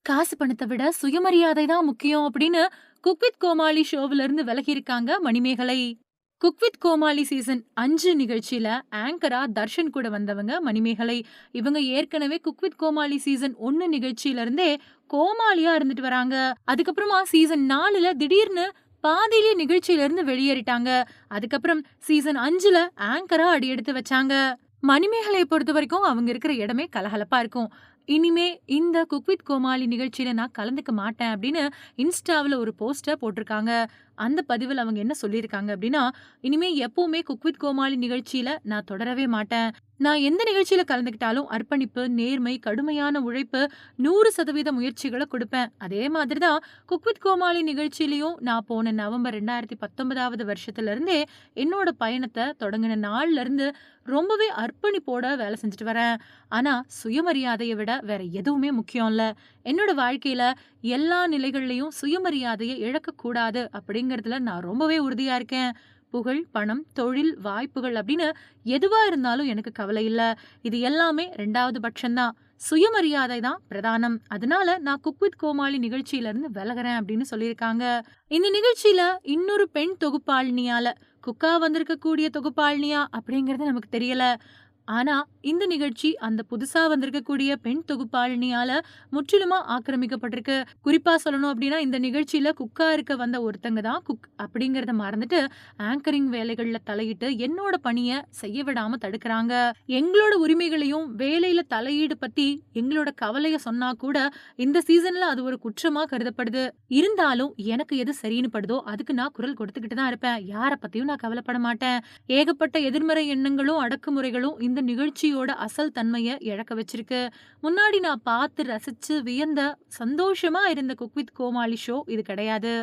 காசு பணத்த விட சுயமரியாதை தான் முக்கியம் அப்படின்னு குக் வித் கோமாளி ஷோவில இருந்து விலகி இருக்காங்க Manimegalai. Cook with Comali season 5 நிகழ்ச்சியில ஆங்கரா தர்ஷன் கூட வந்தவங்க மணிமேகலை. இவங்க ஏற்கனவே குக் வித் கோமாளி சீசன் 1 நிகழ்ச்சியில இருந்தே கோமாளியா இருந்துட்டு வராங்க. அதுக்கப்புறமா சீசன் 4ல திடீர்னு பாதியிலே நிகழ்ச்சியில இருந்து வெளியேறிட்டாங்க. அதுக்கப்புறம் சீசன் 5ல ஆங்கரா அடியெடுத்து வச்சாங்க. மணிமேகலைய பொறுத்தவரைக்கும் அவங்க இருக்கிற இடமே கலகலப்பா இருக்கும். இனிமே இந்த குக் வித் கோமாளி நிகழ்ச்சியில நான் கலந்துக்க மாட்டேன் அப்படின்னு இன்ஸ்டாவுல ஒரு போஸ்டர் போட்டிருக்காங்க. அந்த பதிவுல அவங்க என்ன சொல்லியிருக்காங்க அப்படின்னா, இனிமே எப்பவுமே குக் வித் கோமாளி நிகழ்ச்சியில நான் தொடரவே மாட்டேன். நான் எந்த நிகழ்ச்சியில கலந்துக்கிட்டாலும் அர்ப்பணிப்பு, நேர்மை, கடுமையான உழைப்பு, 100% முயற்சிகள குடுப்பேன். அதே மாதிரி தான் குக் வித் கோமாளி நிகழ்ச்சியிலயும் நான் போன நவம்பர் 2019வது வருஷத்துல இருந்தே என்னோட பயணத்த தொடங்குன நாள்ல இருந்து ரொம்பவே அர்ப்பணிப்போட வேலை செஞ்சுட்டு வரேன். ஆனா சுயமரியாதைய விட வேற எதுவுமே முக்கியம் இல்ல. என்னோட வாழ்க்கையில எல்லா நிலைகள்லயும் சுயமரியாதைய இழக்கக் கூடாது அப்படிங்கிறதுல நான் ரொம்பவே உறுதியா இருக்கேன். புகழ், பணம், தொழில், வாய்ப்புகள் அப்படின்னு எதுவா இருந்தாலும் எனக்கு கவலை இல்ல. இது எல்லாமே 2வது பட்சம் தான். சுயமரியாதை தான் பிரதானம். அதனால நான் குக் வித் கோமாளி நிகழ்ச்சியில இருந்து விலகுறேன் அப்படின்னு சொல்லியிருக்காங்க. இந்த நிகழ்ச்சியில இன்னொரு பெண் தொகுப்பாளினியால குக்கா வந்திருக்கக்கூடிய தொகுப்பாளினியா அப்படிங்கிறது நமக்கு தெரியல. ஆனா, இந்த நிகழ்ச்சி அந்த புதுசா வந்திருக்கக்கூடிய பெண் தொகுப்பாளினியால முற்றிலுமா ஆக்கிரமிக்கப்பட்டிருக்கு. குறிப்பா சொல்லணும் அப்டின்னா, இந்த நிகழ்ச்சியில குக்கா இருக்க வந்த ஒருத்தங்க தான் குக் அப்படிங்கிறத மறந்துட்டு, ஆங்கரிங் வேலைகள்ல தலையிட்டு என்னோட பணிய செய்ய விடாம தடுக்குறாங்க. எங்களோட உரிமைகளையும், வேலையில தலையீடு பத்தி எங்களோட கவலைய சொன்னா கூட, இந்த சீசன்ல அது ஒரு குற்றமா கருதப்படுது. இருந்தாலும் எனக்கு எது சரின்னு படுதோ, அதுக்கு நான் குரல் கொடுத்துக்கிட்டு தான் இருப்பேன். யார பத்தியும் நான் கவலைப்பட மாட்டேன். ஏகப்பட்ட எதிர்மறை எண்ணங்களும், அடக்குமுறைகளும் இந்த நிகழ்ச்சியோட அசல் தன்மைய இழக்க வச்சிருக்கு. முன்னாடி நான் பார்த்து ரசிச்சு வியந்த, சந்தோஷமா இருந்த குக் வித் கோமாளி ஷோ இது கிடையாது.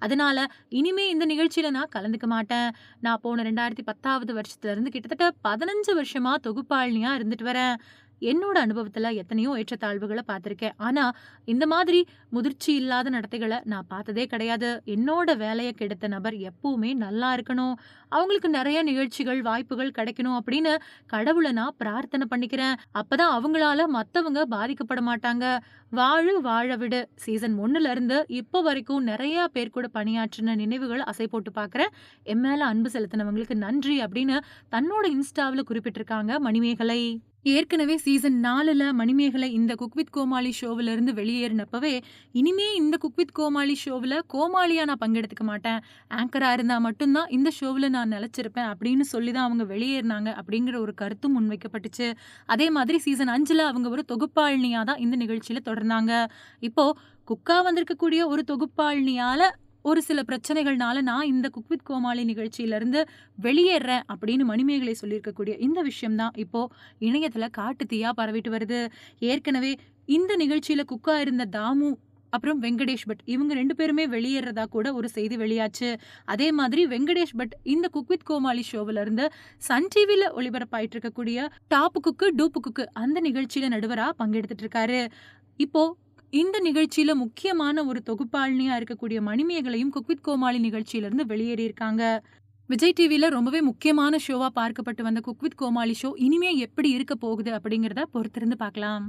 அதனால இனிமே இந்த நிகழ்ச்சியில நான் கலந்துக்க மாட்டேன். நான் போன 2010வது வருஷத்துல இருந்து கிட்டத்தட்ட 15 வருஷமா தொகுப்பாளினியா இருந்துட்டு வரேன். என்னோட அனுபவத்துல எத்தனையோ ஏற்றத்தாழ்வுகள பார்த்திருக்கேன். ஆனா, இந்த மாதிரி முதிர்ச்சி இல்லாத நடத்தைகள நான் பார்த்ததே கிடையாது. என்னோட வேலைய கெடுத்த நபர் எப்பவுமே நல்லா இருக்கணும். அவங்களுக்கு நெறைய நிகழ்ச்சிகள், வாய்ப்புகள் கிடைக்கணும் அப்படின்னு கடவுள நான் பிரார்த்தனை பண்ணிக்கிறேன். அப்பதான் அவங்களால மத்தவங்க பாதிக்கப்பட மாட்டாங்க. வாழு வாழ விடு சீசன் 1ல இருந்து இப்போ வரைக்கும் நெறைய பேர் கூட பணியாற்றின நினைவுகள அசை போட்டு பார்க்கிறேன். என் மேல அன்பு செலுத்தினவங்களுக்கு நன்றி அப்படின்னு தன்னோட இன்ஸ்டாவுல குறிப்பிட்டிருக்காங்க மணிமேகலை. ஏற்கனவே சீசன் 4ல மணிமேகலை இந்த குக் வித் கோமாளி ஷோவில இருந்து வெளியேறினப்பவே, இனிமே இந்த குக் வித் கோமாளி ஷோவில கோமாளியா நான் பங்கெடுத்துக்க மாட்டேன். ஆங்கரா இருந்தா மட்டும் தான் இந்த ஷோவில நான் நிலைச்சிருப்பேன் அப்படின்னு சொல்லி தான் அவங்க வெளியேறினாங்க அப்படிங்கிற ஒரு கருத்தும் முன்வைக்கப்பட்டுச்சு. அதே மாதிரி சீசன் 5ல அவங்க ஒரு தொகுப்பாளினியா தான் இந்த நிகழ்ச்சியில தொடர்ந்தாங்க. இப்போ குக்கா வந்திருக்கக்கூடிய ஒரு தொகுப்பாளினியால ஒரு சில பிரச்சனைகள்னால நான் இந்த குக் வித் கோமாளி நிகழ்ச்சியிலிருந்து வெளியேறுறேன் அப்படின்னு மணிமேகலை சொல்லியிருக்கக்கூடிய இந்த விஷயம் தான் இப்போ இணையத்துல காட்டு தீயா பரவிட்டு வருது. ஏற்கனவே இந்த நிகழ்ச்சியில குக்கா இருந்த தாமு அப்புறம் வெங்கடேஷ் பட் இவங்க 2 பேருமே வெளியேறதா கூட ஒரு செய்தி வெளியாச்சு. அதே மாதிரி வெங்கடேஷ் பட் இந்த குக் வித் கோமாளி ஷோவில இருந்து சன் டிவில ஒளிபரப்பாயிட்டு இருக்கக்கூடிய டாப் குக்கு டூப்பு குக்கு அந்த நிகழ்ச்சியில நடுவரா பங்கெடுத்துட்டு இருக்காரு. இப்போ இந்த நிகழ்ச்சியில முக்கியமான ஒரு தொகுப்பாளினியா இருக்கக்கூடிய மணிமேகலையும் குக் வித் கோமாளி நிகழ்ச்சியிலிருந்து வெளியேறியிருக்காங்க. விஜய் டிவில ரொம்பவே முக்கியமான ஷோவா பார்க்கப்பட்டு வந்த குக் வித் கோமாளி ஷோ இனிமே எப்படி இருக்க போகுது அப்படிங்கிறத பொறுத்திருந்து பார்க்கலாம்.